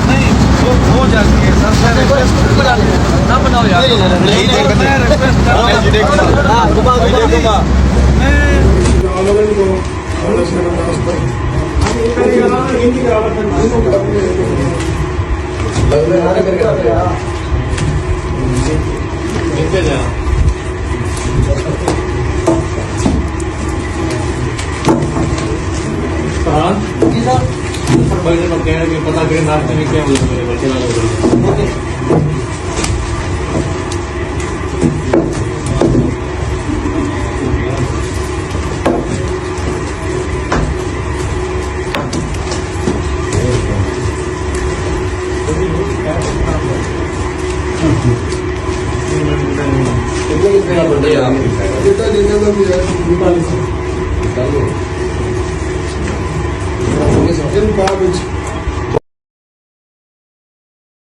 नहीं हो जाती है सर ना बनाओ यार नहीं देखूंगा पता करें नाश्ते में क्या बोले मेरे बच्चे In garbage.